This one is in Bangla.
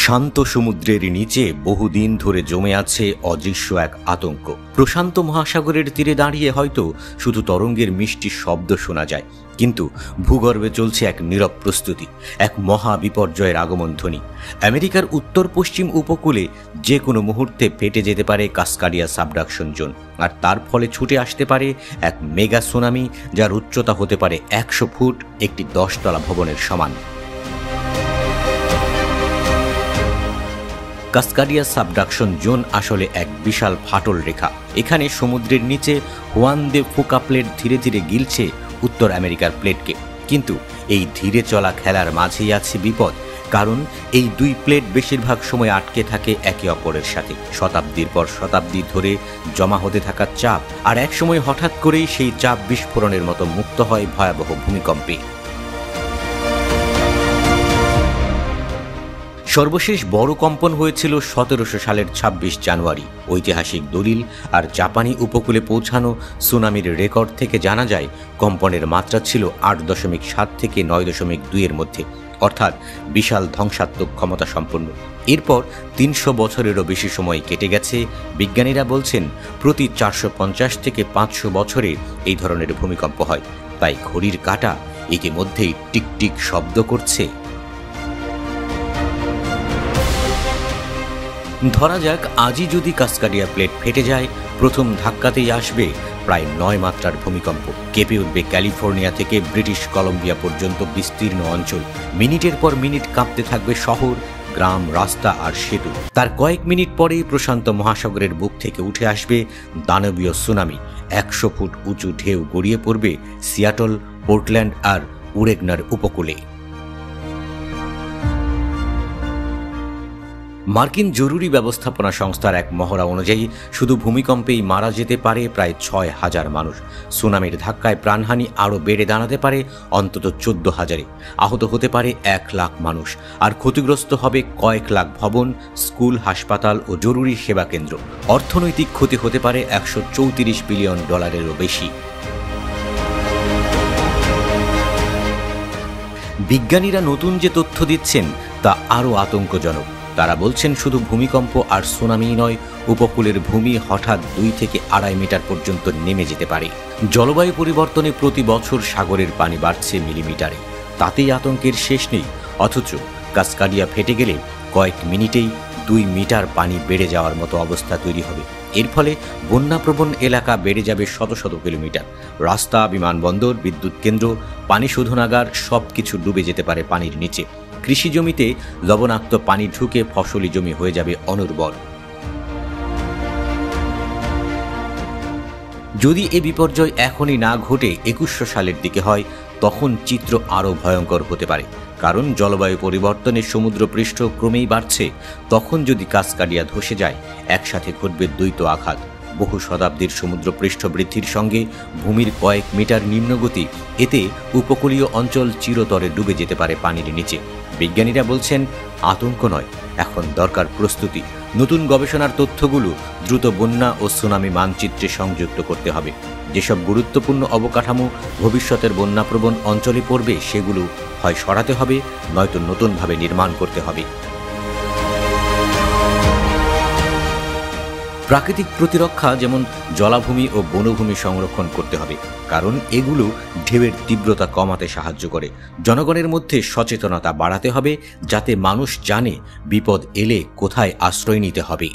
শান্ত সমুদ্রের নিচে বহুদিন ধরে জমে আছে অদৃশ্য এক আতঙ্ক। প্রশান্ত মহাসাগরের তীরে দাঁড়িয়ে হয়তো শুধু তরঙ্গের মিষ্টি শব্দ শোনা যায়, কিন্তু ভূগর্ভে চলছে এক নীরব প্রস্তুতি, এক মহা বিপর্যয়ের আগমন ধ্বনি। আমেরিকার উত্তর পশ্চিম উপকূলে যে কোনো মুহূর্তে ফেটে যেতে পারে কাস্কাডিয়া সাবডাকশন জোন, আর তার ফলে ছুটে আসতে পারে এক মেগা সুনামি, যার উচ্চতা হতে পারে 100 ফুট, একটি 10 তলা ভবনের সমান। কাস্কাডিয়া সাবডাকশন জোন আসলে এক বিশাল ফাটল রেখা। এখানে সমুদ্রের নিচে হুয়ান দে ফুকা প্লেট ধীরে ধীরে গিলছে উত্তর আমেরিকার প্লেটকে, কিন্তু এই ধীরে চলা খেলার মাঝেই আছে বিপদ। কারণ এই দুই প্লেট বেশিরভাগ সময় আটকে থাকে একে অপরের সাথে, শতাব্দীর পর শতাব্দী ধরে জমা হতে থাকা চাপ, আর এক সময় হঠাৎ করেই সেই চাপ বিস্ফোরণের মতো মুক্ত হয় ভয়াবহ ভূমিকম্পে। সর্বশেষ বড় কম্পন হয়েছিল 1700 সালের 26 জানুয়ারি। ঐতিহাসিক দলিল আর জাপানি উপকূলে পৌঁছানো সুনামির রেকর্ড থেকে জানা যায় কম্পনের মাত্রা ছিল 8.7 থেকে 9.2 এর মধ্যে, অর্থাৎ বিশাল ধ্বংসাত্মক ক্ষমতা সম্পন্ন। এরপর 300 বছরেরও বেশি সময় কেটে গেছে। বিজ্ঞানীরা বলছেন প্রতি 450 থেকে 500 বছরে এই ধরনের ভূমিকম্প হয়, তাই ঘড়ির কাঁটা ইতিমধ্যেই টিকটিক শব্দ করছে। ধরা যাক আজই যদি কাস্কাডিয়া প্লেট ফেটে যায়, প্রথম ধাক্কাতেই আসবে প্রায় 9 মাত্রার ভূমিকম্প। কেঁপে উঠবে ক্যালিফোর্নিয়া থেকে ব্রিটিশ কলম্বিয়া পর্যন্ত বিস্তীর্ণ অঞ্চল। মিনিটের পর মিনিট কাঁপতে থাকবে শহর, গ্রাম, রাস্তা আর সেতু। তার কয়েক মিনিট পরেই প্রশান্ত মহাসাগরের বুক থেকে উঠে আসবে দানবীয় সুনামি। 100 ফুট উঁচু ঢেউ গড়িয়ে পড়বে সিয়াটল, পোর্টল্যান্ড আর উরেগনার উপকূলে। মার্কিন জরুরি ব্যবস্থাপনা সংস্থার এক মহড়া অনুযায়ী শুধু ভূমিকম্পেই মারা যেতে পারে প্রায় 6000 মানুষ। সুনামির ধাক্কায় প্রাণহানি আরও বেড়ে দাঁড়াতে পারে অন্তত 14,000-এ। আহত হতে পারে 1 লাখ মানুষ, আর ক্ষতিগ্রস্ত হবে কয়েক লাখ ভবন, স্কুল, হাসপাতাল ও জরুরি সেবা কেন্দ্র। অর্থনৈতিক ক্ষতি হতে পারে $134 বিলিয়ন বেশি। বিজ্ঞানীরা নতুন যে তথ্য দিচ্ছেন তা আরও আতঙ্কজনক। তারা বলছেন শুধু ভূমিকম্প আর সুনামি নয়, উপকূলের ভূমি হঠাৎ 2 থেকে 2.5 মিটার পর্যন্ত নেমে যেতে পারে। জলবায়ু পরিবর্তনে প্রতি বছর সাগরের পানি বাড়ছে মিলিমিটারে, তাতেই আতঙ্কের শেষ নেই। অথচ কাস্কাডিয়া ফেটে গেলে কয়েক মিনিটেই 2 মিটার পানি বেড়ে যাওয়ার মতো অবস্থা তৈরি হবে। এর ফলে বন্যাপ্রবণ এলাকা বেড়ে যাবে শত শত কিলোমিটার। রাস্তা, বিমানবন্দর, বিদ্যুৎ কেন্দ্র, পানি শোধনাগার সবকিছু ডুবে যেতে পারে পানির নিচে। কৃষি জমিতে লবণাক্ত পানি ঢুকে ফসলি জমি হয়ে যাবে অনুর্বর। যদি এ বিপর্যয় এখনই না ঘটে 2100 সালের দিকে হয়, তখন চিত্র আরও ভয়ঙ্কর হতে পারে। কারণ জলবায়ু পরিবর্তনে সমুদ্রপৃষ্ঠ ক্রমেই বাড়ছে। তখন যদি কাস্কাডিয়া ধসে যায়, একসাথে ঘটবে দ্বৈত আঘাত। বহু শতাব্দীর সমুদ্রপৃষ্ঠ বৃদ্ধির সঙ্গে ভূমির কয়েক মিটার নিম্নগতি, এতে উপকূলীয় অঞ্চল চিরতরে ডুবে যেতে পারে পানির নিচে। বিজ্ঞানীরা বলছেন আতঙ্ক নয়, এখন দরকার প্রস্তুতি। নতুন গবেষণার তথ্যগুলো দ্রুত বন্যা ও সুনামি মানচিত্রে সংযুক্ত করতে হবে। যেসব গুরুত্বপূর্ণ অবকাঠামো ভবিষ্যতের বন্যাপ্রবণ অঞ্চলে পড়বে, সেগুলো হয় সরাতে হবে, নয়তো নতুনভাবে নির্মাণ করতে হবে। প্রাকৃতিক প্রতিরক্ষা যেমন জলাভূমি ও বনভূমি সংরক্ষণ করতে হবে, কারণ এগুলো ঢেউয়ের তীব্রতা কমাতে সাহায্য করে। জনগণের মধ্যে সচেতনতা বাড়াতে হবে, যাতে মানুষ জানে বিপদ এলে কোথায় আশ্রয় নিতে হবে।